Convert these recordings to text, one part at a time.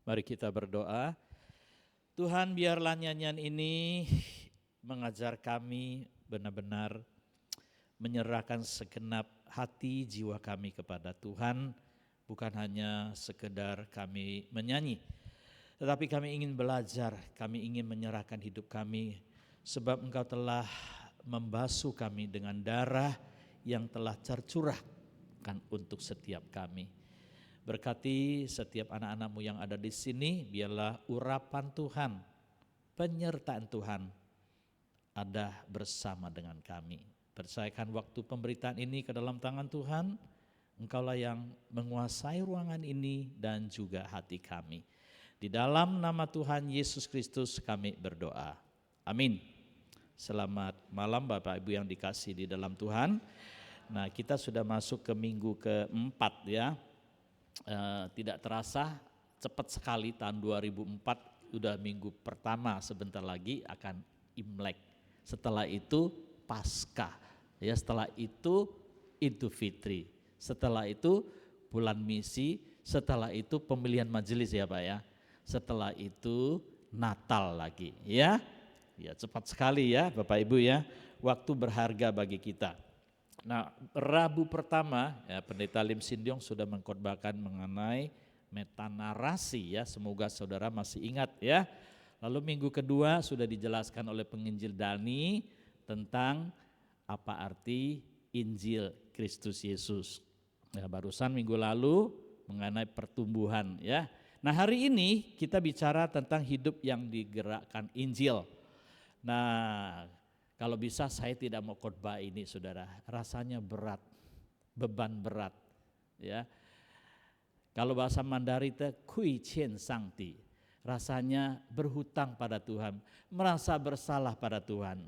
Mari kita berdoa. Tuhan, biarlah nyanyian ini mengajar kami benar-benar menyerahkan segenap hati jiwa kami kepada Tuhan, bukan hanya sekedar kami menyanyi, tetapi kami ingin belajar, kami ingin menyerahkan hidup kami, sebab Engkau telah membasuh kami dengan darah yang telah tercurahkan untuk setiap kami. Berkati setiap anak-anak-Mu yang ada di sini, biarlah urapan Tuhan, penyertaan Tuhan ada bersama dengan kami. Percayakan waktu pemberitaan ini ke dalam tangan Tuhan, Engkaulah yang menguasai ruangan ini dan juga hati kami. Di dalam nama Tuhan Yesus Kristus kami berdoa. Amin. Selamat malam Bapak Ibu yang dikasihi di dalam Tuhan. Nah, kita sudah masuk ke minggu keempat ya. Tidak terasa cepat sekali tahun 2004 udah minggu pertama, sebentar lagi akan Imlek. Setelah itu Paskah, ya, setelah itu Idul Fitri, setelah itu bulan misi, setelah itu pemilihan majelis ya Pak ya, setelah itu Natal lagi ya. Ya, cepat sekali ya Bapak Ibu ya, waktu berharga bagi kita. Nah, Rabu pertama ya, Pendeta Lim Sindyong sudah mengkhotbahkan mengenai metanarasi ya, semoga saudara masih ingat ya. Lalu minggu kedua sudah dijelaskan oleh penginjil Dani tentang apa arti Injil Kristus Yesus. Ya, barusan minggu lalu mengenai pertumbuhan ya. Nah, hari ini kita bicara tentang hidup yang digerakkan Injil. Nah, kalau bisa saya tidak mau khotbah ini saudara, rasanya berat, beban berat ya. Kalau bahasa Mandarin itu kui qian sangti, rasanya berhutang pada Tuhan, merasa bersalah pada Tuhan.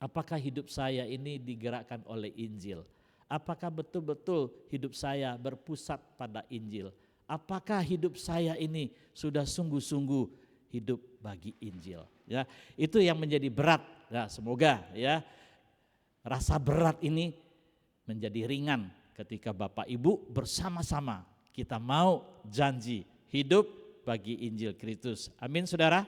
Apakah hidup saya ini digerakkan oleh Injil? Apakah betul-betul hidup saya berpusat pada Injil? Apakah hidup saya ini sudah sungguh-sungguh hidup bagi Injil? Ya, itu yang menjadi berat. Nah, semoga ya rasa berat ini menjadi ringan ketika Bapak Ibu bersama-sama kita mau janji hidup bagi Injil Kristus. Amin saudara.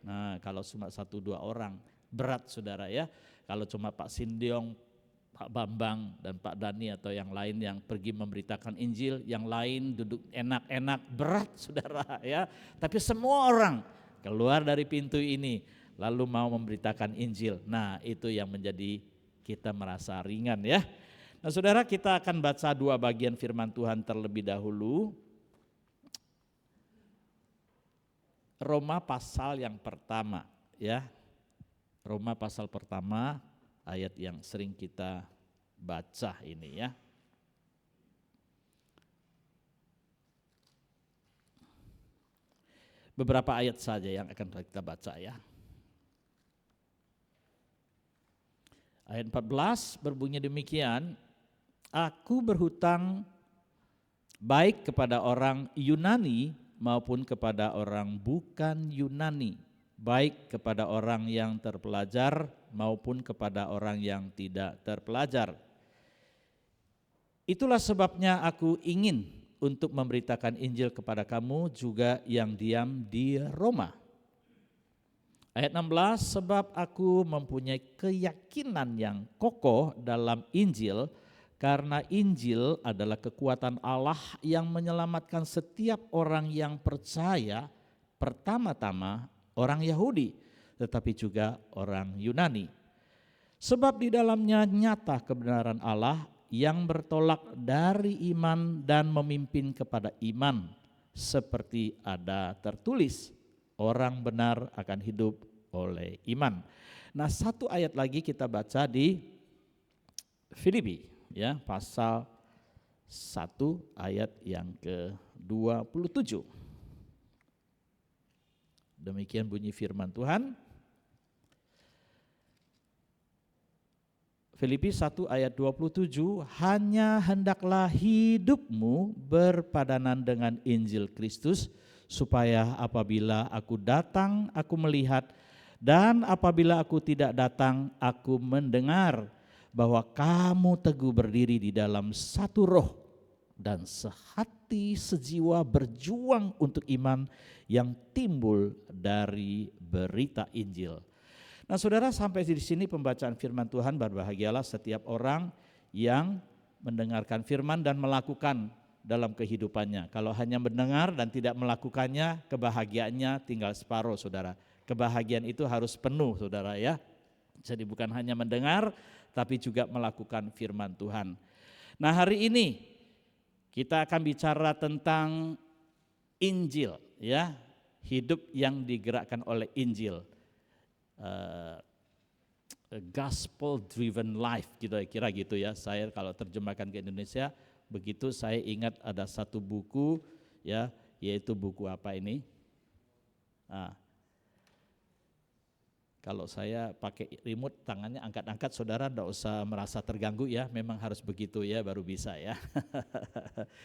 Nah, kalau cuma 1-2 orang berat saudara ya. Kalau cuma Pak Sindyong, Pak Bambang dan Pak Dani atau yang lain yang pergi memberitakan Injil, yang lain duduk enak-enak, berat saudara ya. Tapi semua orang keluar dari pintu ini lalu mau memberitakan Injil. Nah, itu yang menjadi kita merasa ringan ya. Nah, saudara, kita akan baca 2 bagian firman Tuhan terlebih dahulu. Roma pasal yang pertama ya. Roma pasal pertama, ayat yang sering kita baca ini ya. Beberapa ayat saja yang akan kita baca ya. Ayat 14 berbunyi demikian, aku berhutang baik kepada orang Yunani maupun kepada orang bukan Yunani, baik kepada orang yang terpelajar maupun kepada orang yang tidak terpelajar. Itulah sebabnya aku ingin untuk memberitakan Injil kepada kamu juga yang diam di Roma. Ayat 16, sebab aku mempunyai keyakinan yang kokoh dalam Injil, karena Injil adalah kekuatan Allah yang menyelamatkan setiap orang yang percaya, pertama-tama orang Yahudi, tetapi juga orang Yunani. Sebab di dalamnya nyata kebenaran Allah yang bertolak dari iman dan memimpin kepada iman, seperti ada tertulis, orang benar akan hidup oleh iman. Nah, 1 ayat lagi kita baca di Filipi ya, pasal 1 ayat yang ke-27. Demikian bunyi firman Tuhan. Filipi 1 ayat 27, hanya hendaklah hidupmu berpadanan dengan Injil Kristus, supaya apabila aku datang aku melihat, dan apabila aku tidak datang aku mendengar bahwa kamu teguh berdiri di dalam satu roh dan sehati sejiwa berjuang untuk iman yang timbul dari berita Injil. Nah, saudara, sampai di sini pembacaan firman Tuhan. Berbahagialah setiap orang yang mendengarkan firman dan melakukan dalam kehidupannya. Kalau hanya mendengar dan tidak melakukannya, kebahagiaannya tinggal separuh, saudara. Kebahagiaan itu harus penuh, saudara, ya. Jadi bukan hanya mendengar, tapi juga melakukan firman Tuhan. Nah, hari ini kita akan bicara tentang Injil, ya, hidup yang digerakkan oleh Injil, gospel driven life, kira-kira gitu ya. Saya kalau terjemahkan ke Indonesia begitu. Saya ingat ada satu buku, ya, yaitu buku apa ini? Kalau saya pakai remote tangannya angkat-angkat, saudara enggak usah merasa terganggu ya, memang harus begitu ya baru bisa ya.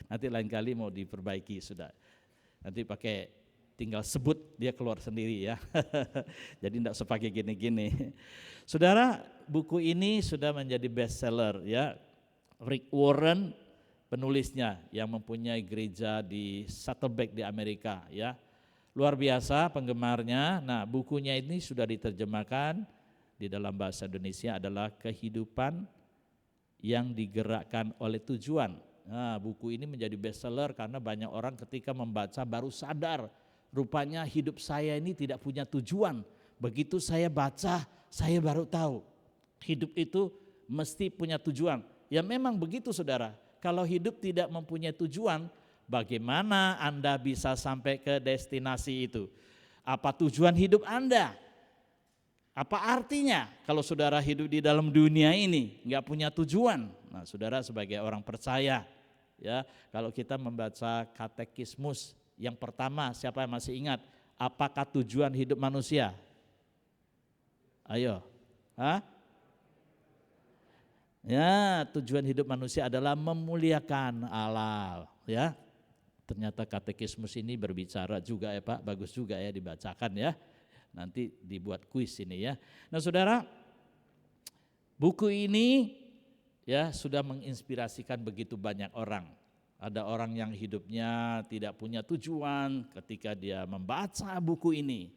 Nanti lain kali mau diperbaiki sudah. Nanti pakai tinggal sebut dia keluar sendiri ya. Jadi enggak usah pakai gini-gini. Saudara, buku ini sudah menjadi bestseller ya. Rick Warren penulisnya yang mempunyai gereja di Saddleback di Amerika ya. Luar biasa penggemarnya. Nah, bukunya ini sudah diterjemahkan di dalam bahasa Indonesia adalah kehidupan yang digerakkan oleh tujuan. Nah, buku ini menjadi bestseller karena banyak orang ketika membaca baru sadar rupanya hidup saya ini tidak punya tujuan. Begitu saya baca, saya baru tahu hidup itu mesti punya tujuan. Ya memang begitu, saudara. Kalau hidup tidak mempunyai tujuan, bagaimana Anda bisa sampai ke destinasi itu? Apa tujuan hidup Anda? Apa artinya kalau saudara hidup di dalam dunia ini nggak punya tujuan? Nah, saudara sebagai orang percaya, ya, kalau kita membaca katekismus yang pertama, siapa yang masih ingat? Apakah tujuan hidup manusia? Ayo, ya, tujuan hidup manusia adalah memuliakan Allah, ya. Ternyata katekismus ini berbicara juga ya Pak, bagus juga ya dibacakan ya. Nanti dibuat kuis ini ya. Nah, saudara, buku ini ya sudah menginspirasikan begitu banyak orang. Ada orang yang hidupnya tidak punya tujuan ketika dia membaca buku ini,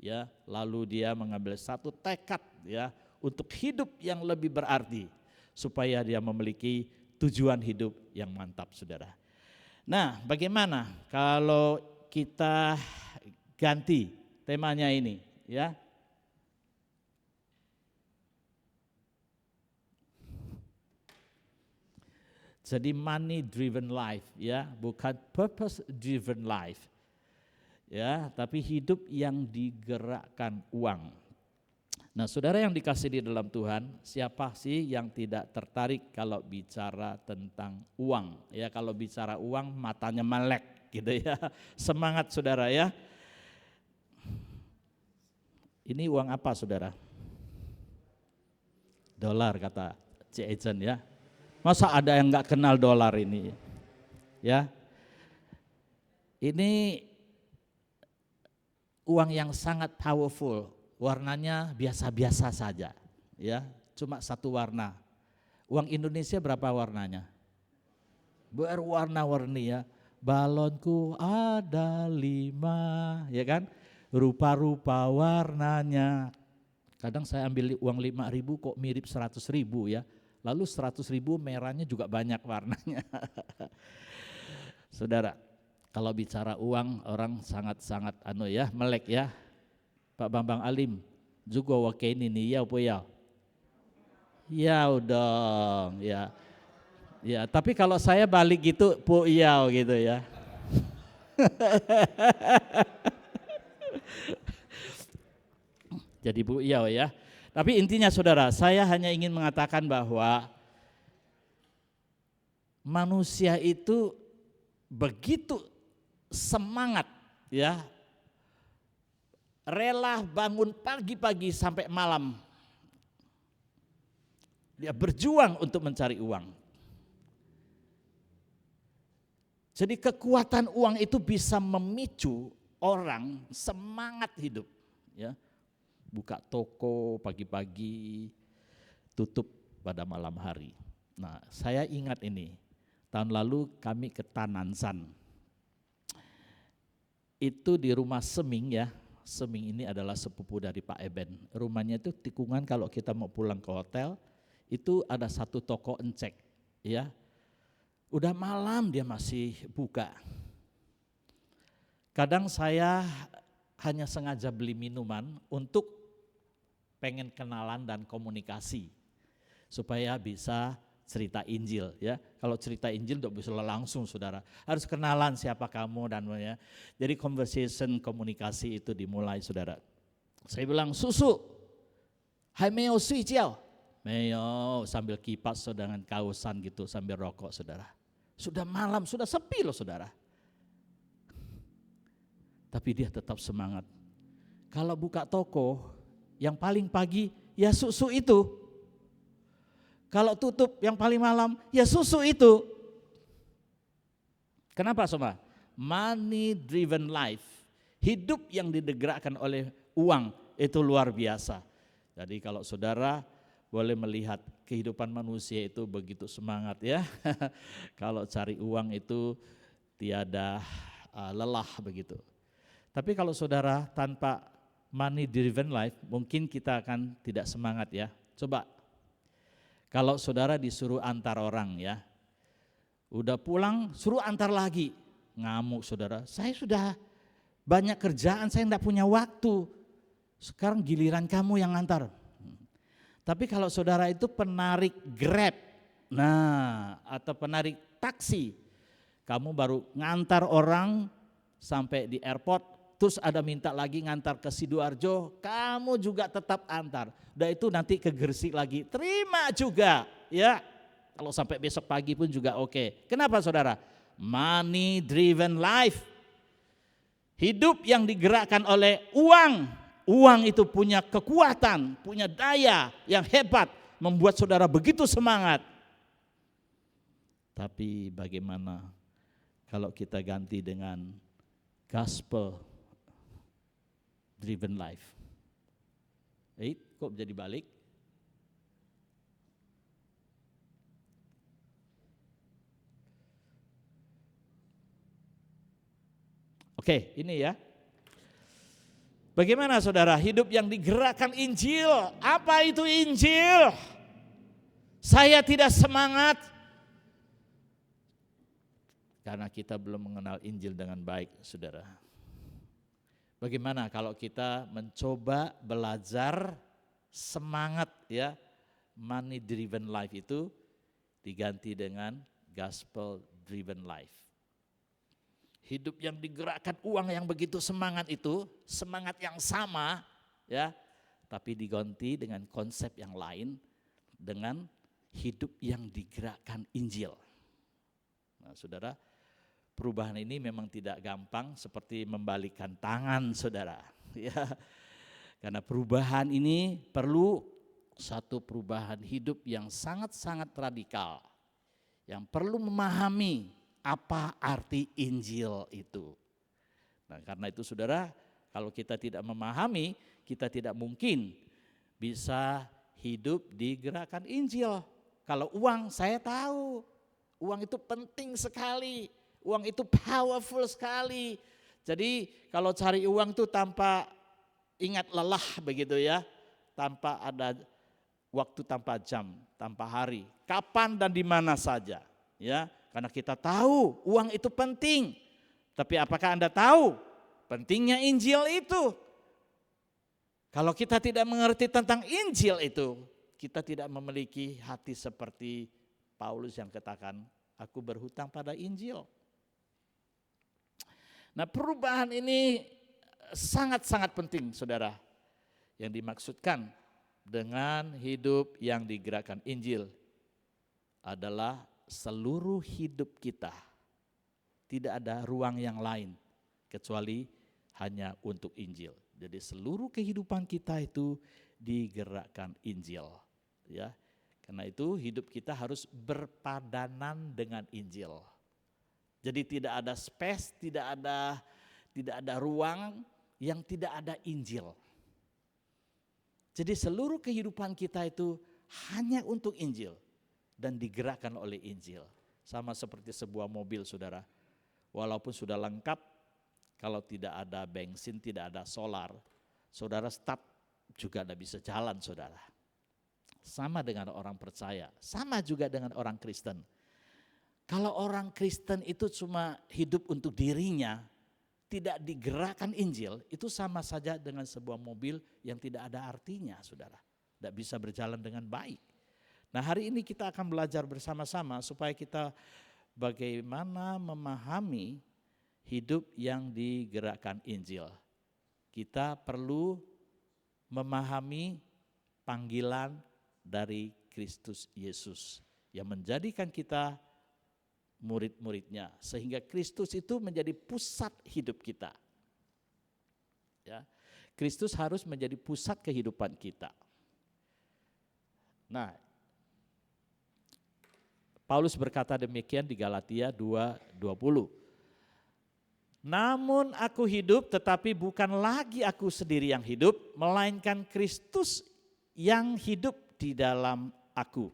ya, lalu dia mengambil satu tekad ya untuk hidup yang lebih berarti supaya dia memiliki tujuan hidup yang mantap, saudara. Nah, bagaimana kalau kita ganti temanya ini, ya? Jadi money driven life, ya, bukan purpose driven life. Ya, tapi hidup yang digerakkan uang. Nah, saudara yang dikasih di dalam Tuhan, siapa sih yang tidak tertarik kalau bicara tentang uang? Ya, kalau bicara uang matanya melek gitu ya. Semangat saudara ya. Ini uang apa saudara? Dolar kata C. Ejen ya. Masa ada yang nggak kenal dolar ini? Ya. Ini uang yang sangat powerful. Warnanya biasa-biasa saja, ya, cuma satu warna. Uang Indonesia berapa warnanya? Berwarna-warni ya. Balonku ada 5, ya kan? Rupa-rupa warnanya. Kadang saya ambil uang 5.000 kok mirip 100.000 ya. Lalu 100.000 merahnya juga banyak warnanya. Saudara, kalau bicara uang orang sangat-sangat melek ya. Pak Bambang Alim juga wakai ini ya apa ya? Ya dong ya. Ya, tapi kalau saya balik gitu po yau gitu ya. Jadi bu yau ya. Tapi intinya saudara, saya hanya ingin mengatakan bahwa manusia itu begitu semangat ya, rela bangun pagi-pagi sampai malam. Dia berjuang untuk mencari uang. Jadi kekuatan uang itu bisa memicu orang semangat hidup. Ya, buka toko pagi-pagi, tutup pada malam hari. Nah, saya ingat ini. Tahun lalu kami ke Tanansan. Itu di rumah Seming ya. Seming ini adalah sepupu dari Pak Eben. Rumahnya itu tikungan kalau kita mau pulang ke hotel, itu ada satu toko encek ya. Udah malam dia masih buka. Kadang saya hanya sengaja beli minuman untuk pengen kenalan dan komunikasi supaya bisa cerita Injil ya. Kalau cerita Injil tidak bisa langsung saudara, harus kenalan siapa kamu dan ya. Jadi conversation, komunikasi itu dimulai saudara. Saya bilang susu, hai meo sui jiao, meo sambil kipas dengan kausan gitu sambil rokok saudara. Sudah malam, sudah sepi loh saudara. Tapi dia tetap semangat. Kalau buka toko, yang paling pagi ya susu itu. Kalau tutup yang paling malam, ya susu itu. Kenapa sobat? Money driven life. Hidup yang digerakkan oleh uang itu luar biasa. Jadi kalau saudara boleh melihat kehidupan manusia itu begitu semangat ya. Kalau cari uang itu tiada lelah begitu. Tapi kalau saudara tanpa money driven life, mungkin kita akan tidak semangat ya. Coba, kalau saudara disuruh antar orang ya, udah pulang suruh antar lagi, ngamuk saudara. Saya sudah banyak kerjaan, saya enggak punya waktu. Sekarang giliran kamu yang antar. Tapi kalau saudara itu penarik Grab, nah atau penarik taksi, kamu baru ngantar orang sampai di airport, terus ada minta lagi ngantar ke Sidoarjo, kamu juga tetap antar. Udah itu nanti ke Gresik lagi, terima juga ya. Kalau sampai besok pagi pun juga oke. Kenapa saudara? Money driven life. Hidup yang digerakkan oleh uang. Uang itu punya kekuatan, punya daya yang hebat, membuat saudara begitu semangat. Tapi bagaimana kalau kita ganti dengan gospel driven life? Kok jadi balik? Oke, ini ya. Bagaimana saudara hidup yang digerakkan Injil? Apa itu Injil? Saya tidak semangat karena kita belum mengenal Injil dengan baik, saudara. Bagaimana kalau kita mencoba belajar semangat ya, money driven life itu diganti dengan gospel driven life. Hidup yang digerakkan uang yang begitu semangat itu, semangat yang sama ya, tapi diganti dengan konsep yang lain, dengan hidup yang digerakkan Injil. Nah, saudara, perubahan ini memang tidak gampang seperti membalikkan tangan, saudara. Ya, karena perubahan ini perlu satu perubahan hidup yang sangat-sangat radikal, yang perlu memahami apa arti Injil itu. Nah, karena itu saudara, kalau kita tidak memahami, kita tidak mungkin bisa hidup di gerakan Injil. Kalau uang, saya tahu, uang itu penting sekali, uang itu powerful sekali. Jadi kalau cari uang itu tanpa ingat lelah begitu ya, tanpa ada waktu, tanpa jam, tanpa hari, kapan dan di mana saja ya. Karena kita tahu uang itu penting. Tapi apakah Anda tahu pentingnya Injil itu? Kalau kita tidak mengerti tentang Injil itu, kita tidak memiliki hati seperti Paulus yang katakan, aku berhutang pada Injil. Nah, perubahan ini sangat-sangat penting, saudara. Yang dimaksudkan dengan hidup yang digerakkan Injil adalah seluruh hidup kita tidak ada ruang yang lain kecuali hanya untuk Injil. Jadi seluruh kehidupan kita itu digerakkan Injil, ya. Karena itu hidup kita harus berpadanan dengan Injil. Jadi tidak ada space, tidak ada ruang yang tidak ada Injil. Jadi seluruh kehidupan kita itu hanya untuk Injil dan digerakkan oleh Injil. Sama seperti sebuah mobil, saudara. Walaupun sudah lengkap, kalau tidak ada bensin, tidak ada solar, saudara start juga tidak bisa jalan, saudara. Sama dengan orang percaya, sama juga dengan orang Kristen. Kalau orang Kristen itu cuma hidup untuk dirinya, tidak digerakkan Injil, itu sama saja dengan sebuah mobil yang tidak ada artinya, saudara. Tidak bisa berjalan dengan baik. Nah, hari ini kita akan belajar bersama-sama supaya kita bagaimana memahami hidup yang digerakkan Injil. Kita perlu memahami panggilan dari Kristus Yesus yang menjadikan kita murid-muridnya, sehingga Kristus itu menjadi pusat hidup kita. Ya, Kristus harus menjadi pusat kehidupan kita. Nah, Paulus berkata demikian di Galatia 2:20. Namun aku hidup, tetapi bukan lagi aku sendiri yang hidup, melainkan Kristus yang hidup di dalam aku.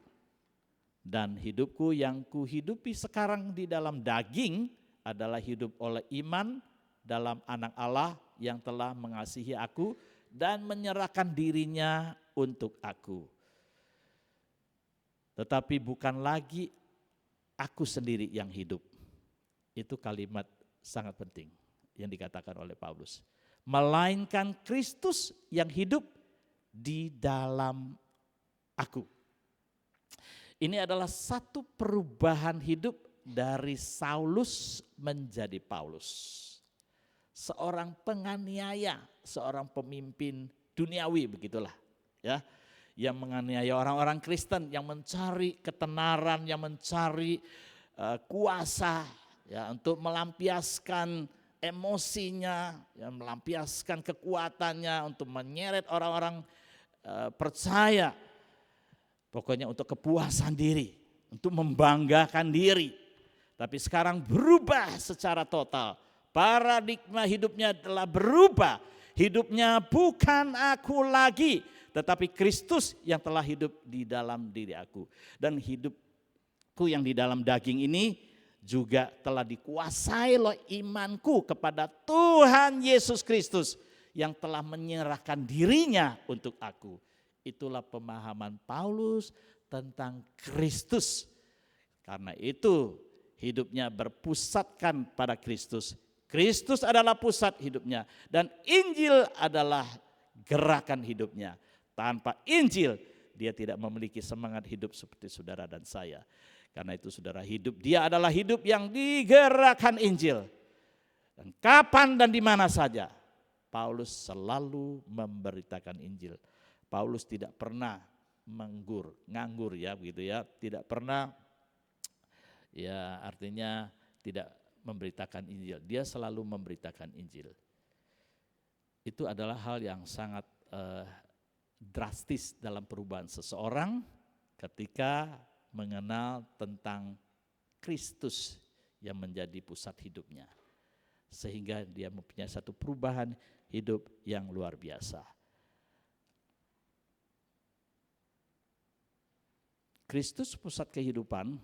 Dan hidupku yang kuhidupi sekarang di dalam daging adalah hidup oleh iman dalam Anak Allah yang telah mengasihi aku dan menyerahkan dirinya untuk aku. Tetapi bukan lagi aku sendiri yang hidup. Itu kalimat sangat penting yang dikatakan oleh Paulus. Melainkan Kristus yang hidup di dalam aku. Ini adalah satu perubahan hidup dari Saulus menjadi Paulus. Seorang penganiaya, seorang pemimpin duniawi begitulah, ya, yang menganiaya orang-orang Kristen, yang mencari ketenaran, yang mencari kuasa, ya, untuk melampiaskan emosinya, yang melampiaskan kekuatannya untuk menyeret orang-orang percaya. Pokoknya untuk kepuasan diri, untuk membanggakan diri. Tapi sekarang berubah secara total. Paradigma hidupnya telah berubah. Hidupnya bukan aku lagi, tetapi Kristus yang telah hidup di dalam diri aku. Dan hidupku yang di dalam daging ini juga telah dikuasai oleh imanku kepada Tuhan Yesus Kristus yang telah menyerahkan dirinya untuk aku. Itulah pemahaman Paulus tentang Kristus. Karena itu hidupnya berpusatkan pada Kristus. Kristus adalah pusat hidupnya dan Injil adalah gerakan hidupnya. Tanpa Injil dia tidak memiliki semangat hidup seperti saudara dan saya. Karena itu saudara, hidup dia adalah hidup yang digerakkan Injil. Dan kapan dan di mana saja Paulus selalu memberitakan Injil. Paulus tidak pernah nganggur ya begitu ya, tidak pernah ya artinya tidak memberitakan Injil. Dia selalu memberitakan Injil. Itu adalah hal yang sangat drastis dalam perubahan seseorang ketika mengenal tentang Kristus yang menjadi pusat hidupnya. Sehingga dia mempunyai satu perubahan hidup yang luar biasa. Kristus pusat kehidupan,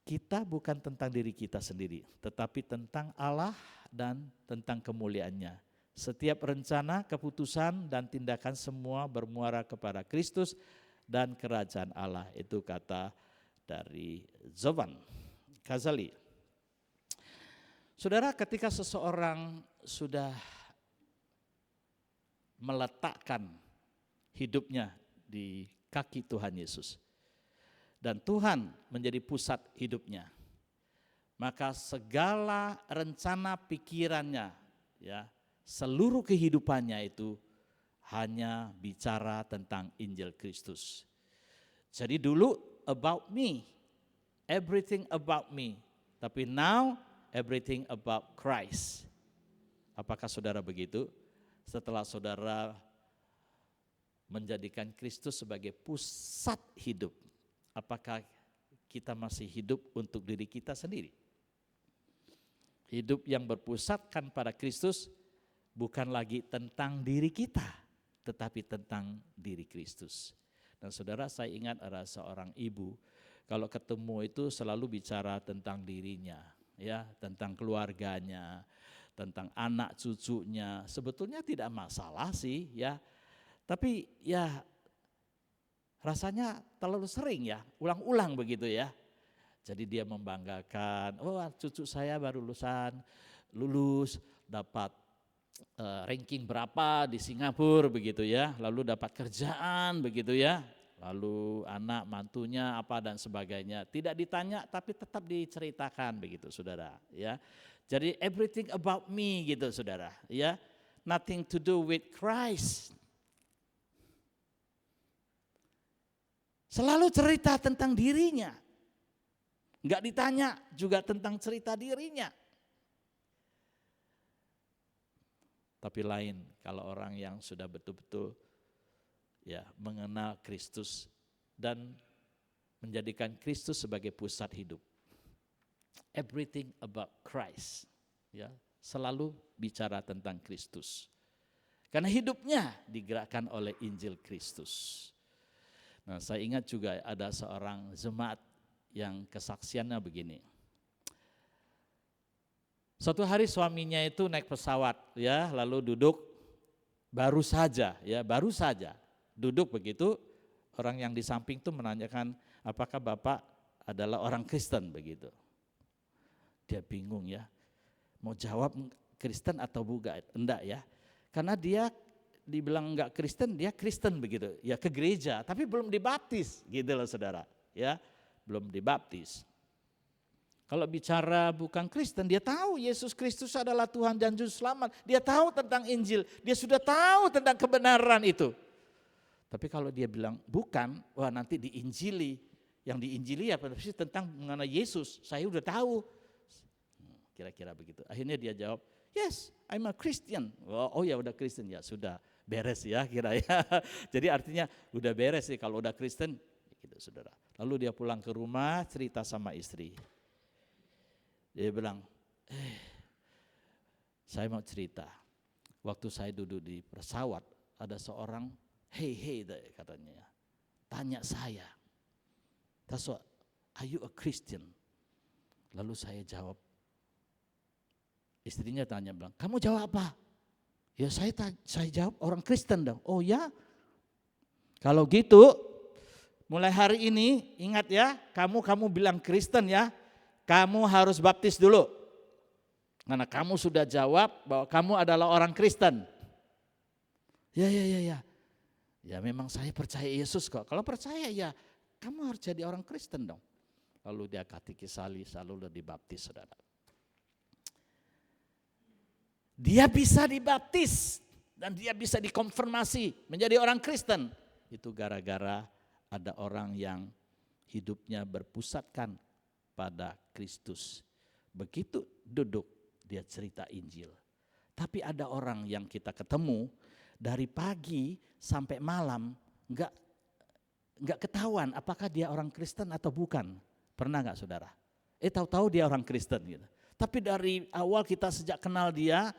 kita bukan tentang diri kita sendiri, tetapi tentang Allah dan tentang kemuliaannya. Setiap rencana, keputusan, dan tindakan semua bermuara kepada Kristus dan kerajaan Allah. Itu kata dari Zovan Ghazali. Saudara, ketika seseorang sudah meletakkan hidupnya di kaki Tuhan Yesus, dan Tuhan menjadi pusat hidupnya, maka segala rencana pikirannya, ya, seluruh kehidupannya itu hanya bicara tentang Injil Kristus. Jadi dulu about me, everything about me, tapi now everything about Christ. Apakah saudara begitu? Setelah saudara menjadikan Kristus sebagai pusat hidup, apakah kita masih hidup untuk diri kita sendiri? Hidup yang berpusatkan pada Kristus bukan lagi tentang diri kita, tetapi tentang diri Kristus. Dan saudara, saya ingat ada seorang ibu kalau ketemu itu selalu bicara tentang dirinya, ya, tentang keluarganya, tentang anak cucunya. Sebetulnya tidak masalah sih, ya. Tapi ya rasanya terlalu sering ya, ulang-ulang begitu ya. Jadi dia membanggakan, oh cucu saya baru lulus dapat ranking berapa di Singapura begitu ya, lalu dapat kerjaan begitu ya, lalu anak mantunya apa dan sebagainya. Tidak ditanya tapi tetap diceritakan begitu saudara ya. Jadi everything about me gitu saudara ya, nothing to do with Christ. Selalu cerita tentang dirinya. Enggak ditanya juga tentang cerita dirinya. Tapi lain kalau orang yang sudah betul-betul ya mengenal Kristus dan menjadikan Kristus sebagai pusat hidup. Everything about Christ. Ya, selalu bicara tentang Kristus. Karena hidupnya digerakkan oleh Injil Kristus. Nah, saya ingat juga ada seorang jemaat yang kesaksiannya begini. Suatu hari suaminya itu naik pesawat ya, lalu duduk baru saja duduk begitu, orang yang di samping itu menanyakan apakah Bapak adalah orang Kristen begitu. Dia bingung ya, mau jawab Kristen atau bukan, enggak ya. Karena dia dibilang enggak Kristen, dia Kristen begitu, ya ke gereja, tapi belum dibaptis gitu loh saudara, ya belum dibaptis. Kalau bicara bukan Kristen, dia tahu Yesus Kristus adalah Tuhan dan Juru Selamat, dia tahu tentang Injil, dia sudah tahu tentang kebenaran itu. Tapi kalau dia bilang bukan, wah nanti diinjili, yang diinjili apa sih tentang mengenai Yesus, saya udah tahu. Kira-kira begitu. Akhirnya dia jawab, yes, I'm a Christian. Oh ya udah Kristen, ya sudah. Beres ya kira ya. Jadi artinya udah beres sih kalau udah Kristen gitu saudara. Lalu dia pulang ke rumah cerita sama istri. Dia bilang, saya mau cerita. Waktu saya duduk di pesawat ada seorang hey katanya. Tanya saya. That's what, are you a Christian? Lalu saya jawab. Istrinya tanya bilang, kamu jawab apa? Ya saya jawab orang Kristen dong. Oh ya, kalau gitu mulai hari ini ingat ya, kamu bilang Kristen ya, kamu harus baptis dulu. Karena kamu sudah jawab bahwa kamu adalah orang Kristen. Ya. Ya memang saya percaya Yesus kok. Kalau percaya ya kamu harus jadi orang Kristen dong. Lalu dia katekisali, lalu dibaptis saudara. Dia bisa dibaptis dan dia bisa dikonfirmasi menjadi orang Kristen. Itu gara-gara ada orang yang hidupnya berpusatkan pada Kristus. Begitu duduk dia cerita Injil. Tapi ada orang yang kita ketemu dari pagi sampai malam enggak ketahuan apakah dia orang Kristen atau bukan. Pernah enggak saudara? Tahu-tahu dia orang Kristen gitu. Tapi dari awal kita sejak kenal dia,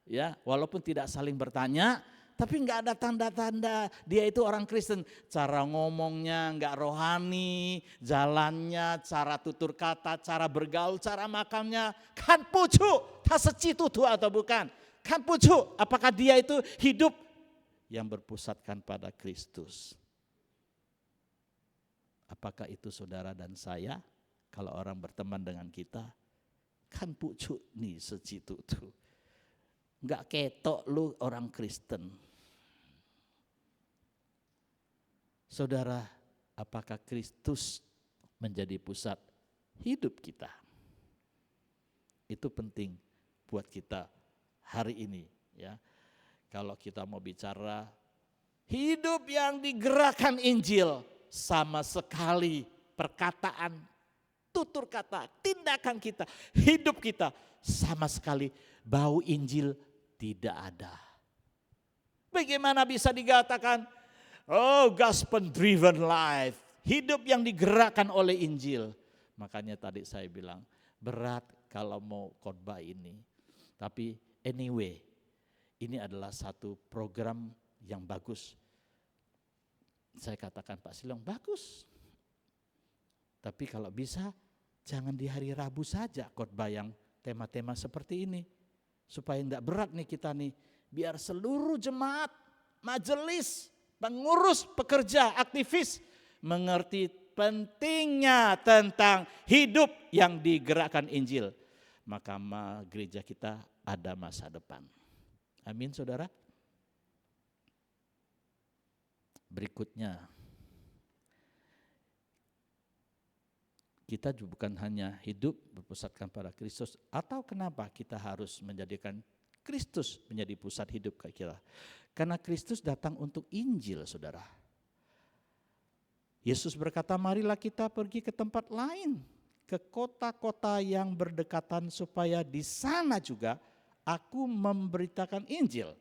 ya, walaupun tidak saling bertanya, tapi enggak ada tanda-tanda dia itu orang Kristen. Cara ngomongnya enggak rohani, jalannya, cara tutur kata, cara bergaul, cara makannya, kan pucu, tak secitu atau bukan? Kan pucu, apakah dia itu hidup yang berpusatkan pada Kristus? Apakah itu saudara dan saya? Kalau orang berteman dengan kita, kan pucu nih secitu tuh. Enggak ketok lu orang Kristen. Saudara, apakah Kristus menjadi pusat hidup kita? Itu penting buat kita hari ini ya. Kalau kita mau bicara hidup yang digerakkan Injil, sama sekali perkataan, tutur kata, tindakan kita, hidup kita sama sekali bau Injil tidak ada. Bagaimana bisa dikatakan, oh gospel driven life, hidup yang digerakkan oleh Injil. Makanya tadi saya bilang berat kalau mau khotbah ini. Tapi anyway, ini adalah satu program yang bagus. Saya katakan Pak Silong bagus. Tapi kalau bisa jangan di hari Rabu saja khotbah yang tema-tema seperti ini. Supaya enggak berat nih kita nih. Biar seluruh jemaat, majelis, pengurus, pekerja, aktivis mengerti pentingnya tentang hidup yang digerakkan Injil. Maka gereja kita ada masa depan. Amin saudara. Berikutnya, kita juga bukan hanya hidup berpusatkan pada Kristus. Atau kenapa kita harus menjadikan Kristus menjadi pusat hidup kita? Karena Kristus datang untuk Injil, saudara. Yesus berkata, marilah kita pergi ke tempat lain, ke kota-kota yang berdekatan supaya di sana juga aku memberitakan Injil.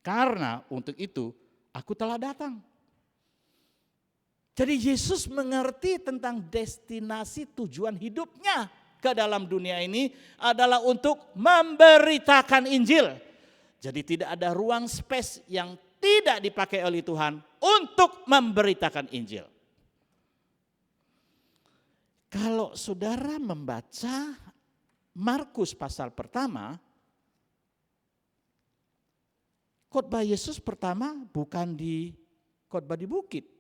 Karena untuk itu aku telah datang. Jadi Yesus mengerti tentang destinasi tujuan hidupnya ke dalam dunia ini adalah untuk memberitakan Injil. Jadi tidak ada ruang space yang tidak dipakai oleh Tuhan untuk memberitakan Injil. Kalau saudara membaca Markus pasal pertama, khotbah Yesus pertama bukan di khotbah di bukit.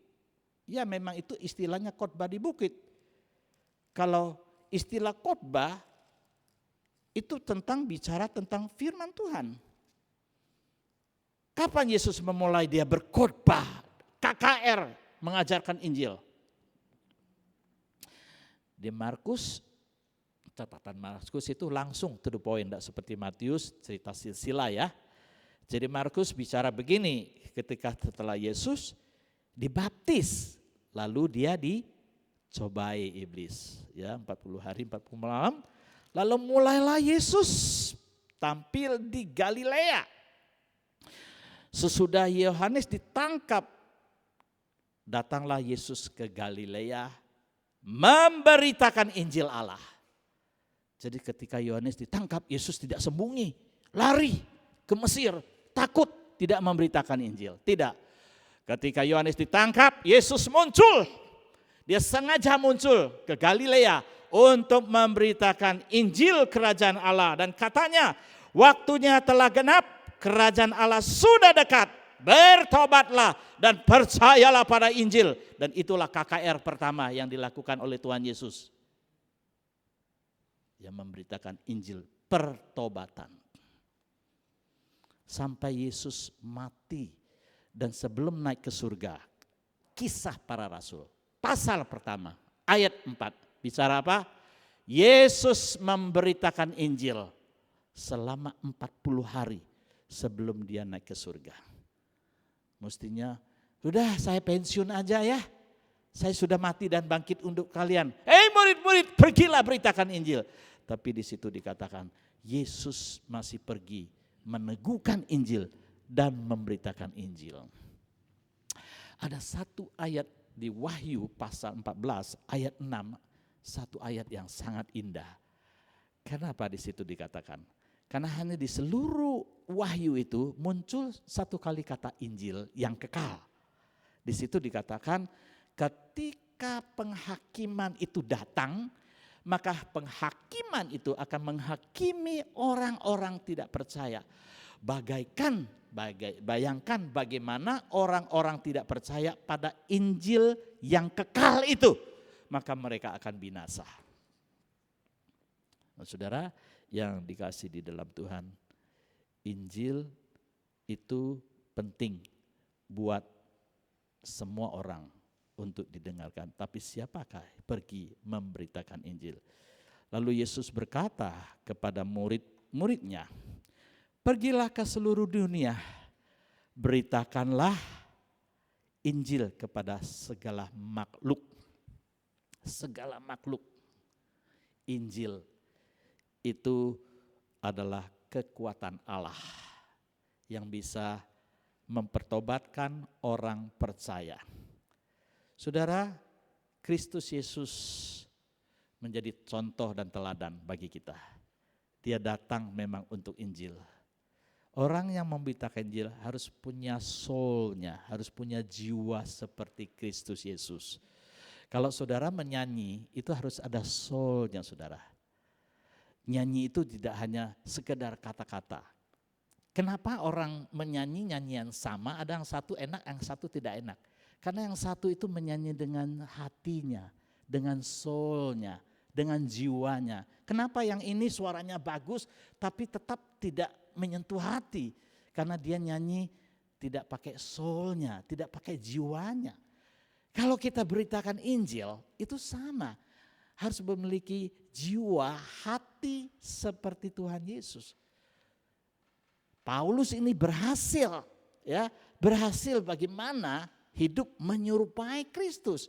Ya memang itu istilahnya khotbah di bukit. Kalau istilah khotbah itu bicara tentang firman Tuhan. Kapan Yesus memulai dia berkhotbah, KKR, mengajarkan Injil? Di Markus, catatan Markus itu langsung to the point, tidak seperti Matius, cerita silsilah ya. Jadi Markus bicara begini, ketika setelah Yesus dibaptis, lalu dia dicobai iblis, ya 40 hari 40 malam, lalu mulailah Yesus tampil di Galilea. Sesudah Yohanes ditangkap, datanglah Yesus ke Galilea memberitakan Injil Allah. Jadi ketika Yohanes ditangkap, Yesus tidak sembunyi, lari ke Mesir, takut tidak memberitakan Injil, tidak. Ketika Yohanes ditangkap, Yesus muncul. Dia sengaja muncul ke Galilea untuk memberitakan Injil kerajaan Allah. Dan katanya, waktunya telah genap, kerajaan Allah sudah dekat. Bertobatlah dan percayalah pada Injil. Dan itulah KKR pertama yang dilakukan oleh Tuhan Yesus. Yang memberitakan Injil pertobatan. Sampai Yesus mati. Dan sebelum naik ke surga, kisah para rasul, pasal pertama, ayat 4, bicara apa? Yesus memberitakan Injil selama 40 hari sebelum dia naik ke surga. Mestinya, udah saya pensiun aja ya, saya sudah mati dan bangkit untuk kalian. Murid-murid, pergilah beritakan Injil. Tapi di situ dikatakan, Yesus masih pergi meneguhkan Injil dan memberitakan Injil. Ada satu ayat di Wahyu pasal 14 ayat 6, satu ayat yang sangat indah. Kenapa di situ dikatakan? Karena hanya di seluruh Wahyu itu muncul satu kali kata Injil yang kekal. Di situ dikatakan ketika penghakiman itu datang, maka penghakiman itu akan menghakimi orang-orang tidak percaya. Bayangkan bagaimana orang-orang tidak percaya pada Injil yang kekal itu, maka mereka akan binasa. Nah, saudara yang dikasih di dalam Tuhan, Injil itu penting buat semua orang untuk didengarkan. Tapi siapakah pergi memberitakan Injil? Lalu Yesus berkata kepada murid-muridnya, pergilah ke seluruh dunia, beritakanlah Injil kepada segala makhluk. Segala makhluk. Injil itu adalah kekuatan Allah yang bisa mempertobatkan orang percaya. Saudara, Kristus Yesus menjadi contoh dan teladan bagi kita. Dia datang memang untuk Injil. Orang yang memberitakan Injil harus punya soul-nya, harus punya jiwa seperti Kristus Yesus. Kalau saudara menyanyi itu harus ada soulnya saudara. Nyanyi itu tidak hanya sekedar kata-kata. Kenapa orang menyanyi nyanyian sama, ada yang satu enak, yang satu tidak enak. Karena yang satu itu menyanyi dengan hatinya, dengan soulnya, dengan jiwanya. Kenapa yang ini suaranya bagus tapi tetap tidak menyentuh hati? Karena dia nyanyi tidak pakai soulnya, tidak pakai jiwanya. Kalau kita beritakan Injil itu sama, harus memiliki jiwa, hati seperti Tuhan Yesus. Paulus ini berhasil, ya, berhasil bagaimana hidup menyerupai Kristus.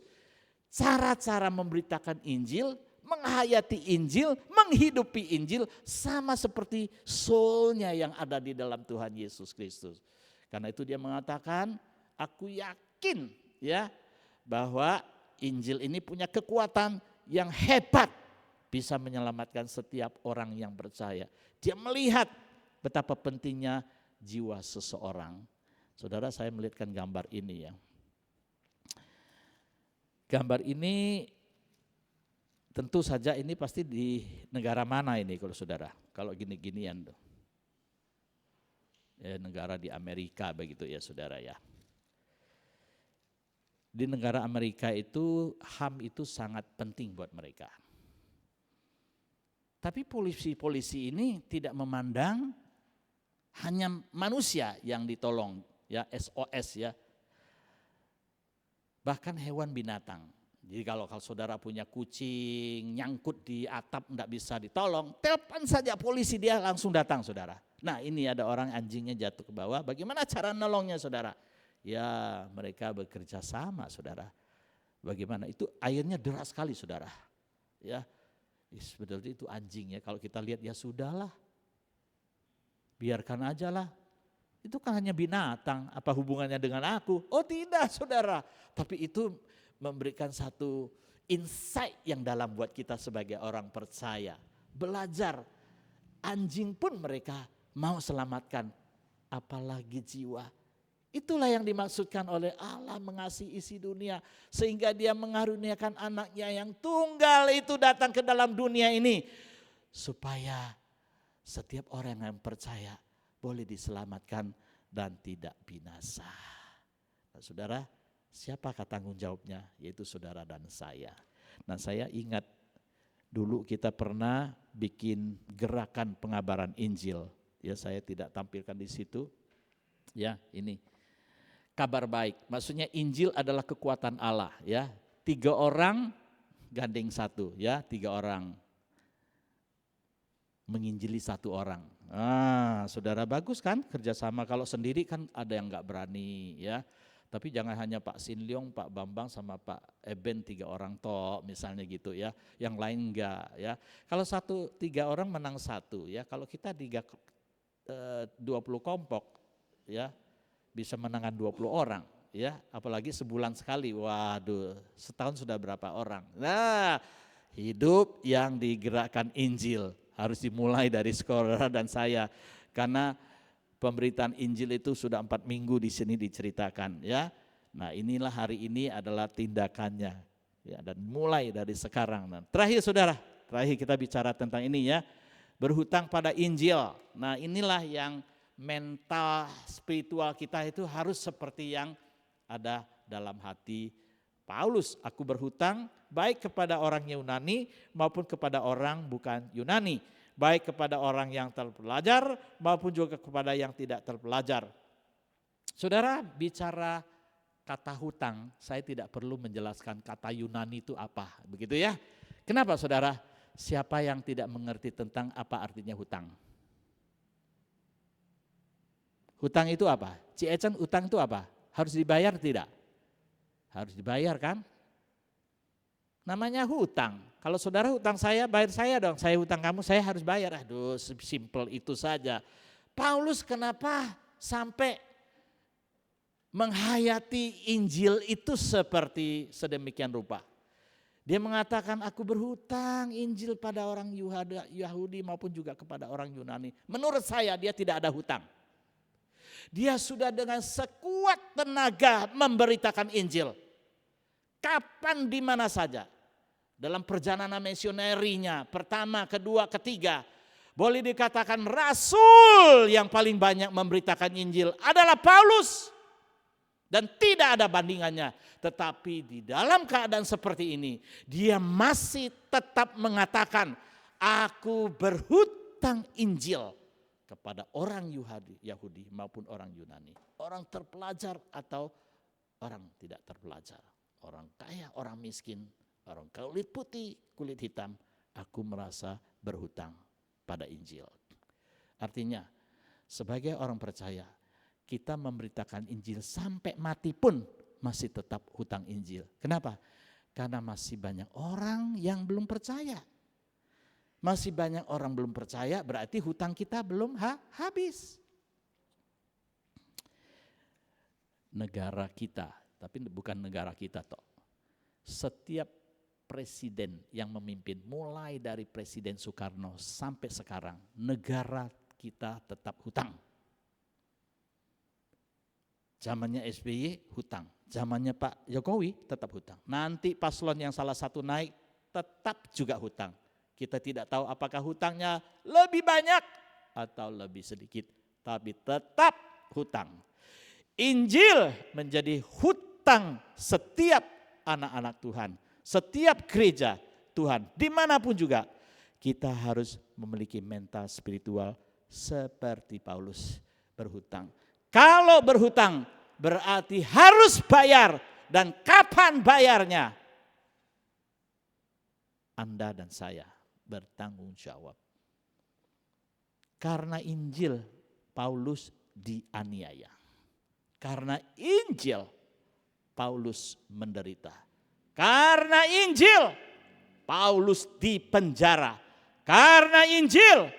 Cara-cara memberitakan Injil, menghayati Injil, menghidupi Injil sama seperti soulnya yang ada di dalam Tuhan Yesus Kristus. Karena itu dia mengatakan, aku yakin ya bahwa Injil ini punya kekuatan yang hebat, bisa menyelamatkan setiap orang yang percaya. Dia melihat betapa pentingnya jiwa seseorang. Saudara, saya melihatkan gambar ini ya. Gambar ini tentu saja ini pasti di negara mana ini kalau saudara? Kalau gini-ginian tuh. Ya, negara di Amerika begitu ya saudara ya. Di negara Amerika itu HAM itu sangat penting buat mereka. Tapi polisi-polisi ini tidak memandang hanya manusia yang ditolong, ya SOS ya. Bahkan hewan binatang. Jadi kalau saudara punya kucing nyangkut di atap enggak bisa ditolong, telepon saja polisi, dia langsung datang saudara. Nah ini ada orang anjingnya jatuh ke bawah, bagaimana cara nolongnya saudara? Ya mereka bekerja sama saudara. Bagaimana? Itu airnya deras sekali saudara. Ya, sebetulnya itu anjingnya, kalau kita lihat ya sudahlah. Biarkan aja lah. Itu kan hanya binatang, apa hubungannya dengan aku? Oh tidak saudara, tapi itu memberikan satu insight yang dalam buat kita sebagai orang percaya. Belajar, anjing pun mereka mau selamatkan, apalagi jiwa. Itulah yang dimaksudkan oleh Allah mengasihi isi dunia, sehingga dia mengaruniakan anaknya yang tunggal itu datang ke dalam dunia ini. Supaya setiap orang yang percaya boleh diselamatkan dan tidak binasa. Nah, saudara, siapakah tanggung jawabnya? Yaitu saudara dan saya. Nah saya ingat dulu kita pernah bikin gerakan pengabaran Injil. Ya saya tidak tampilkan di situ. Ya ini kabar baik. Maksudnya Injil adalah kekuatan Allah. Ya 3 orang gandeng 1 ya, 3 orang menginjili 1 orang. Saudara bagus kan kerjasama, kalau sendiri kan ada yang gak berani ya. Tapi jangan hanya Pak Sinliong, Pak Bambang sama Pak Eben 3 orang toh misalnya gitu ya. Yang lain enggak ya. Kalau 3 orang menang 1 ya. Kalau kita 20 kelompok ya bisa menangkan 20 orang ya. Apalagi sebulan sekali, waduh setahun sudah berapa orang. Nah hidup yang digerakkan Injil harus dimulai dari saudara dan saya, karena pemberitaan Injil itu sudah 4 minggu di sini diceritakan ya. Nah inilah hari ini adalah tindakannya ya, dan mulai dari sekarang. Nah, terakhir saudara, terakhir kita bicara tentang ini ya, berhutang pada Injil. Nah inilah yang mental spiritual kita itu harus seperti yang ada dalam hati Paulus. Aku berhutang baik kepada orang Yunani maupun kepada orang bukan Yunani, baik kepada orang yang terpelajar maupun juga kepada yang tidak terpelajar. Saudara, bicara kata hutang, saya tidak perlu menjelaskan kata Yunani itu apa, begitu ya. Kenapa saudara? Siapa yang tidak mengerti tentang apa artinya hutang? Hutang itu apa? Ciecen, hutang itu apa? Harus dibayar tidak? Harus dibayar kan? Namanya hutang. Kalau saudara hutang saya, bayar saya dong. Saya hutang kamu, saya harus bayar. Aduh, simple itu saja. Paulus kenapa sampai menghayati Injil itu seperti sedemikian rupa? Dia mengatakan, aku berhutang Injil pada orang Yahudi maupun juga kepada orang Yunani. Menurut saya dia tidak ada hutang. Dia sudah dengan sekuat tenaga memberitakan Injil. kapan di mana saja. Dalam perjalanan misionerinya, pertama, kedua, ketiga, boleh dikatakan rasul yang paling banyak memberitakan Injil adalah Paulus. Dan tidak ada bandingannya. Tetapi di dalam keadaan seperti ini, dia masih tetap mengatakan, aku berhutang Injil kepada orang Yahudi maupun orang Yunani. Orang terpelajar atau orang tidak terpelajar. Orang kaya, orang miskin, orang kulit putih, kulit hitam. Aku merasa berhutang pada Injil. Artinya, sebagai orang percaya, kita memberitakan Injil sampai mati pun masih tetap hutang Injil. Kenapa? Karena masih banyak orang yang belum percaya. Masih banyak orang belum percaya, berarti hutang kita belum habis. Negara kita, tapi bukan negara kita toh. Setiap presiden yang memimpin, mulai dari Presiden Soekarno sampai sekarang, negara kita tetap hutang. Zamannya SBY hutang, zamannya Pak Jokowi tetap hutang. Nanti paslon yang salah satu naik tetap juga hutang. Kita tidak tahu apakah hutangnya lebih banyak atau lebih sedikit, tapi tetap hutang. Injil menjadi hutang setiap anak-anak Tuhan, setiap gereja Tuhan, dimanapun juga. Kita harus memiliki mental spiritual seperti Paulus, berhutang. Kalau berhutang berarti harus bayar, dan kapan bayarnya? Anda dan saya bertanggung jawab. Karena Injil, Paulus dianiaya. Karena Injil, Paulus menderita. Karena Injil, Paulus dipenjara. Karena Injil,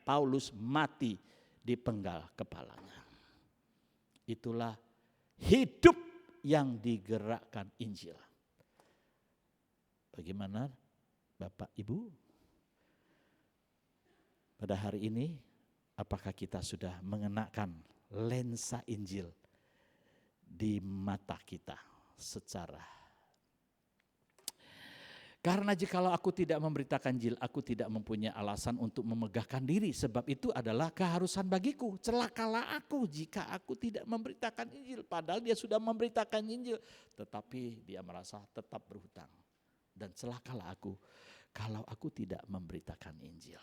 Paulus mati dipenggal kepalanya. Itulah hidup yang digerakkan Injil. Bagaimana Bapak Ibu? Pada hari ini, apakah kita sudah mengenakan lensa Injil di mata kita secara? Karena jikalau aku tidak memberitakan Injil, aku tidak mempunyai alasan untuk memegahkan diri. Sebab itu adalah keharusan bagiku. Celakalah aku jika aku tidak memberitakan Injil. Padahal dia sudah memberitakan Injil. Tetapi dia merasa tetap berhutang. Dan celakalah aku kalau aku tidak memberitakan Injil.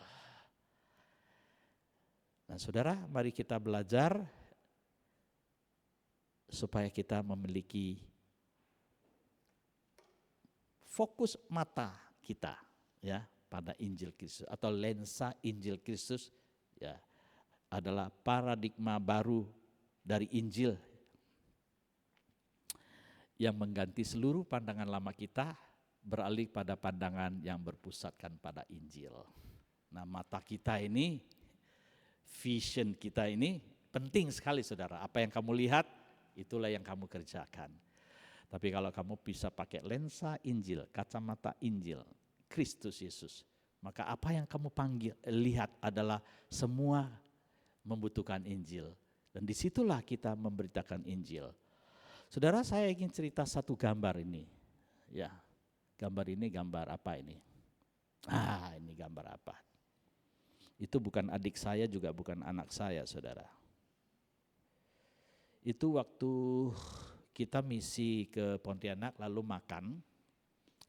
Nah saudara, mari kita belajar supaya kita memiliki fokus mata kita ya pada Injil Kristus atau lensa Injil Kristus ya adalah paradigma baru dari Injil yang mengganti seluruh pandangan lama kita beralih pada pandangan yang berpusatkan pada Injil. Nah, mata kita ini, vision kita ini penting sekali saudara. Apa yang kamu lihat, itulah yang kamu kerjakan. Tapi kalau kamu bisa pakai lensa Injil, kacamata Injil, Kristus Yesus, maka apa yang kamu lihat adalah semua membutuhkan Injil. Dan disitulah kita memberitakan Injil. Saudara, saya ingin cerita satu gambar ini. Ya, gambar ini gambar apa ini? Ini gambar apa? Itu bukan adik saya, juga bukan anak saya, saudara. Itu waktu kita misi ke Pontianak lalu makan,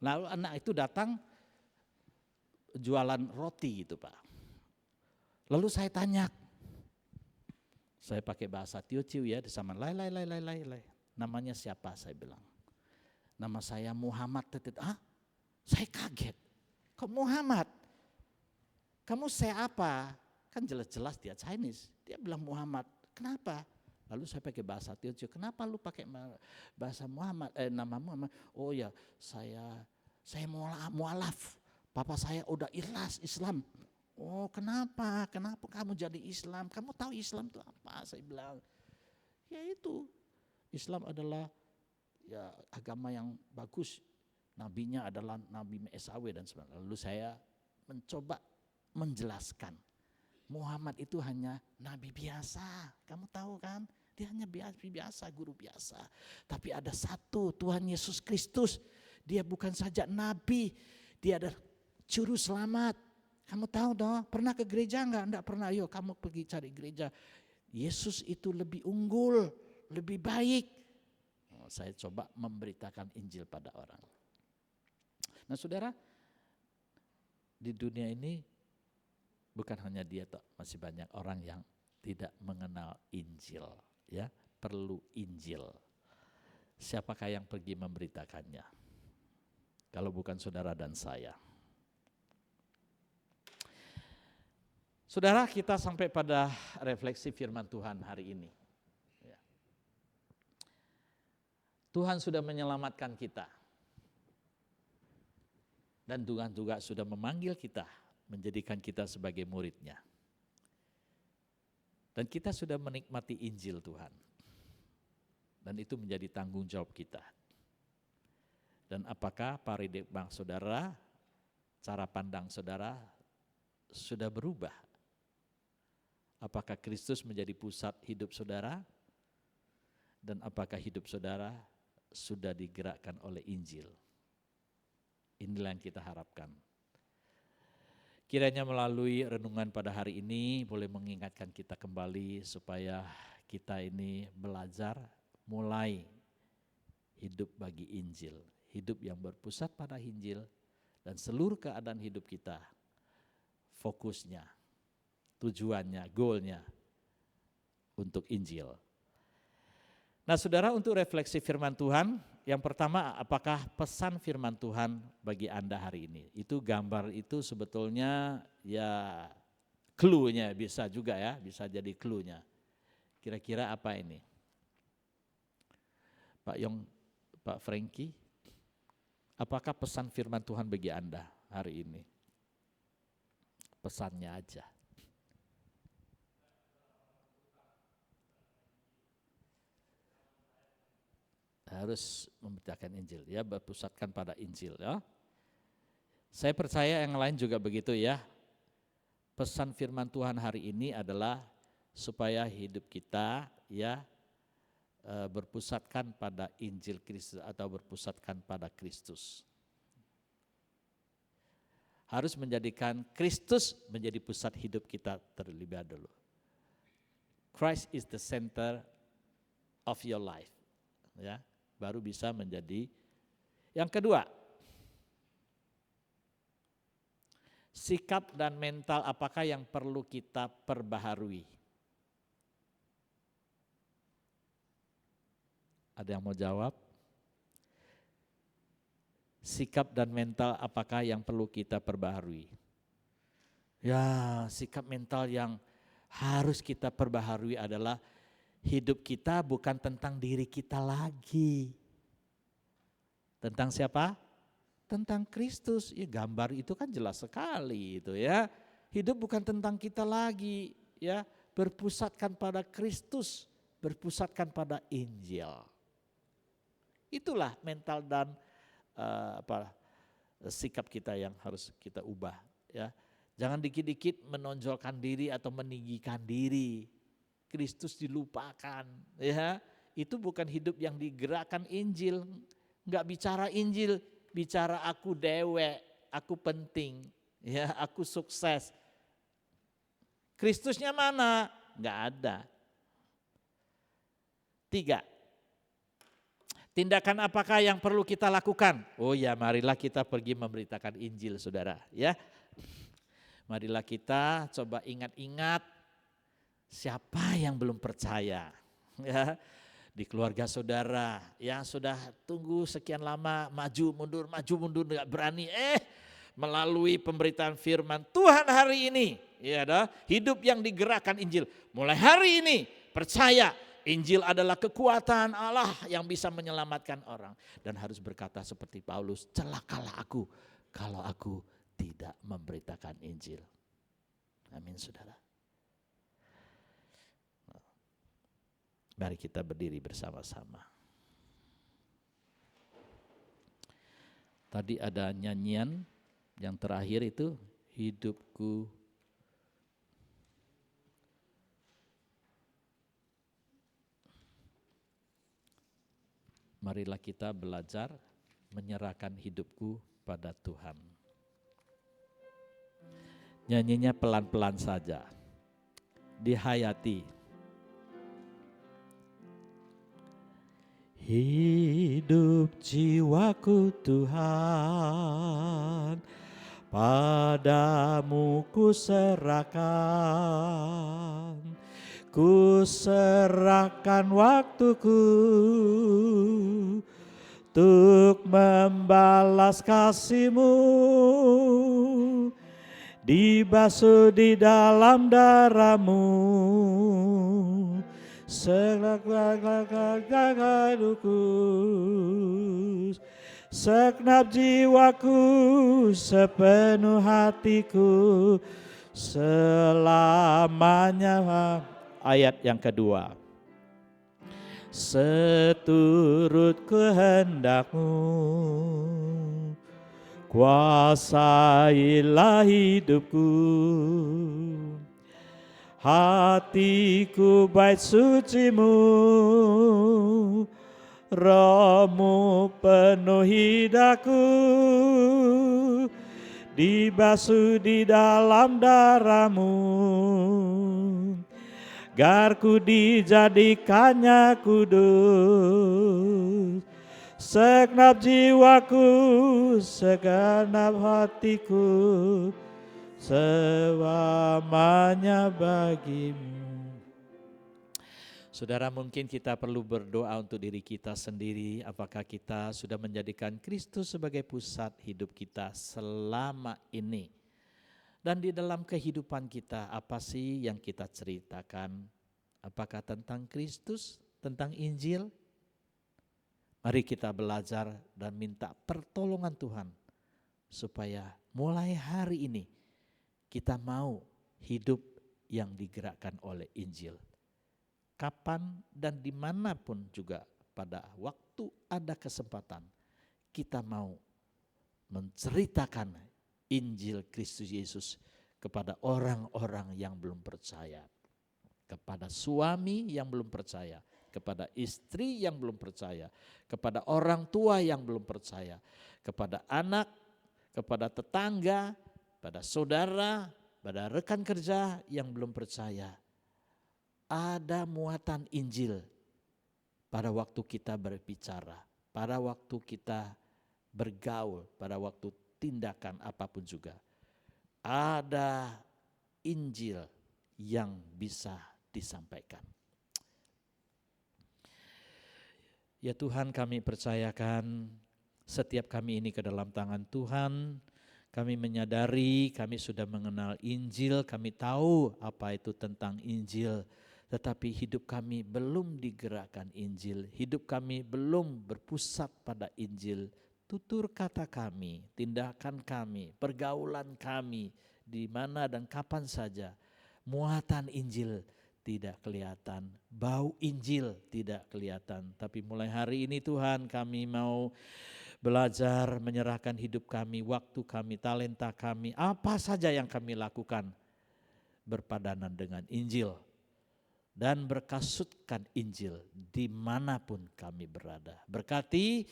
lalu anak itu datang jualan roti gitu Pak. Lalu saya tanya, saya pakai bahasa Teochew ya, sama lai. Namanya siapa saya bilang. Nama saya Muhammad. Saya kaget. Kok Muhammad? Kamu saya apa? Kan jelas-jelas dia Chinese. Dia bilang Muhammad. Kenapa? Lalu saya pakai bahasa Teochew, kenapa lu pakai bahasa Muhammad, nama Muhammad? Oh ya, saya mualaf. Papa saya udah ikhlas Islam. Oh kenapa? Kenapa kamu jadi Islam? Kamu tahu Islam itu apa? Saya bilang, ya itu. Islam adalah ya agama yang bagus. Nabinya adalah Nabi SAW dan sebagainya. Lalu saya mencoba menjelaskan. Muhammad itu hanya nabi biasa, kamu tahu kan? Dia hanya biasa, guru biasa. Tapi ada satu, Tuhan Yesus Kristus. Dia bukan saja nabi, dia adalah juru selamat. Kamu tahu dong, pernah ke gereja enggak? Enggak pernah, ayo kamu pergi cari gereja. Yesus itu lebih unggul, lebih baik. Saya coba memberitakan Injil pada orang. Nah saudara, di dunia ini bukan hanya dia, masih banyak orang yang tidak mengenal Injil. Ya, perlu Injil. Siapakah yang pergi memberitakannya? Kalau bukan saudara dan saya. Saudara, kita sampai pada refleksi firman Tuhan hari ini. Ya. Tuhan sudah menyelamatkan kita. Dan Tuhan juga sudah memanggil kita, menjadikan kita sebagai muridnya. Dan kita sudah menikmati Injil Tuhan. Dan itu menjadi tanggung jawab kita. Dan apakah paradigma saudara, cara pandang saudara sudah berubah? Apakah Kristus menjadi pusat hidup saudara? Dan apakah hidup saudara sudah digerakkan oleh Injil? Inilah yang kita harapkan. Kiranya melalui renungan pada hari ini boleh mengingatkan kita kembali supaya kita ini belajar mulai hidup bagi Injil. Hidup yang berpusat pada Injil dan seluruh keadaan hidup kita, fokusnya, tujuannya, goalnya untuk Injil. Nah saudara, untuk refleksi firman Tuhan, yang pertama, apakah pesan firman Tuhan bagi Anda hari ini? Itu gambar itu sebetulnya ya clue-nya bisa juga ya, bisa jadi clue-nya. Kira-kira apa ini? Pak Yong, Pak Frankie, apakah pesan firman Tuhan bagi Anda hari ini? Pesannya aja. Harus memberitakan Injil ya, berpusatkan pada Injil ya. Saya percaya yang lain juga begitu ya. Pesan firman Tuhan hari ini adalah supaya hidup kita ya berpusatkan pada Injil Kristus atau berpusatkan pada Kristus. Harus menjadikan Kristus menjadi pusat hidup kita terlebih dahulu. Christ is the center of your life. Ya. Baru bisa menjadi. Yang kedua, sikap dan mental apakah yang perlu kita perbaharui? Ada yang mau jawab? Sikap dan mental apakah yang perlu kita perbaharui? Ya, sikap mental yang harus kita perbaharui adalah hidup kita bukan tentang diri kita lagi. Tentang siapa? Tentang Kristus. Ya, gambar itu kan jelas sekali itu ya. Hidup bukan tentang kita lagi ya, berpusatkan pada Kristus, berpusatkan pada Injil. Itulah mental dan sikap kita yang harus kita ubah ya. Jangan dikit-dikit menonjolkan diri atau meninggikan diri. Kristus dilupakan ya. Itu bukan hidup yang digerakkan Injil. Enggak bicara Injil, bicara aku dewe, aku penting, ya, aku sukses. Kristusnya mana? Enggak ada. 3. Tindakan apakah yang perlu kita lakukan? Oh ya, marilah kita pergi memberitakan Injil, saudara. Ya, marilah kita coba ingat-ingat siapa yang belum percaya. Ya, di keluarga saudara yang sudah tunggu sekian lama, maju mundur nggak berani. Melalui pemberitaan firman Tuhan hari ini, ya, hidup yang digerakkan Injil. Mulai hari ini percaya. Injil adalah kekuatan Allah yang bisa menyelamatkan orang. Dan harus berkata seperti Paulus, celakalah aku kalau aku tidak memberitakan Injil. Amin saudara. Mari kita berdiri bersama-sama. Tadi ada nyanyian yang terakhir itu, hidupku Marilah kita belajar menyerahkan hidupku pada Tuhan. Nyanyinya pelan-pelan saja, dihayati. Hidup jiwaku Tuhan, padamu ku serahkan. Ku serahkan waktuku untuk membalas kasih-Mu, dibasuh di dalam darah-Mu. Segenap jiwaku, sepenuh hatiku, selamanya. Ayat yang kedua. Seturut kehendak-Mu, kuasailah hidupku. Hatiku bait suci-Mu, Roh-Mu penuhi daku, dibasuh di dalam darah-Mu. Agar ku dijadikannya kudus, segenap jiwaku, segenap hatiku, selamanya bagi-Mu. Saudara, mungkin kita perlu berdoa untuk diri kita sendiri. Apakah kita sudah menjadikan Kristus sebagai pusat hidup kita selama ini? Dan di dalam kehidupan kita, apa sih yang kita ceritakan? Apakah tentang Kristus, tentang Injil? Mari kita belajar dan minta pertolongan Tuhan, supaya mulai hari ini kita mau hidup yang digerakkan oleh Injil. Kapan dan dimanapun juga pada waktu ada kesempatan, kita mau menceritakan Injil Kristus Yesus kepada orang-orang yang belum percaya, kepada suami yang belum percaya, kepada istri yang belum percaya, kepada orang tua yang belum percaya, kepada anak, kepada tetangga, pada saudara, pada rekan kerja yang belum percaya. Ada muatan Injil pada waktu kita berbicara, pada waktu kita bergaul, pada waktu tindakan apapun juga. Ada Injil yang bisa disampaikan. Ya Tuhan, kami percayakan setiap kami ini ke dalam tangan Tuhan. Kami menyadari kami sudah mengenal Injil, kami tahu apa itu tentang Injil. Tetapi hidup kami belum digerakkan Injil, hidup kami belum berpusat pada Injil. Tutur kata kami, tindakan kami, pergaulan kami, di mana dan kapan saja, muatan Injil tidak kelihatan, bau Injil tidak kelihatan. Tapi mulai hari ini Tuhan, kami mau belajar menyerahkan hidup kami, waktu kami, talenta kami, apa saja yang kami lakukan berpadanan dengan Injil. Dan berkasutkan Injil dimanapun kami berada. Berkati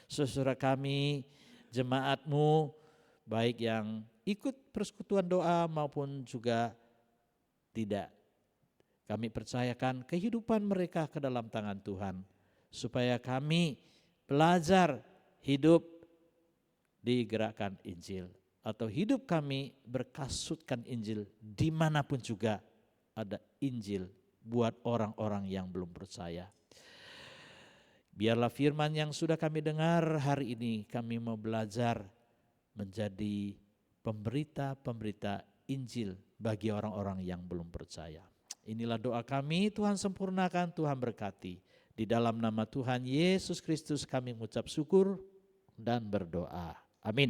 saudara kami, jemaat-Mu, baik yang ikut persekutuan doa maupun juga tidak. Kami percayakan kehidupan mereka ke dalam tangan Tuhan, supaya kami belajar hidup digerakkan Injil, atau hidup kami berkasutkan Injil dimanapun juga ada Injil buat orang-orang yang belum percaya. Biarlah firman yang sudah kami dengar hari ini, kami mau belajar menjadi pemberita-pemberita Injil bagi orang-orang yang belum percaya. Inilah doa kami, Tuhan sempurnakan, Tuhan berkati. Di dalam nama Tuhan Yesus Kristus kami mengucap syukur dan berdoa. Amin.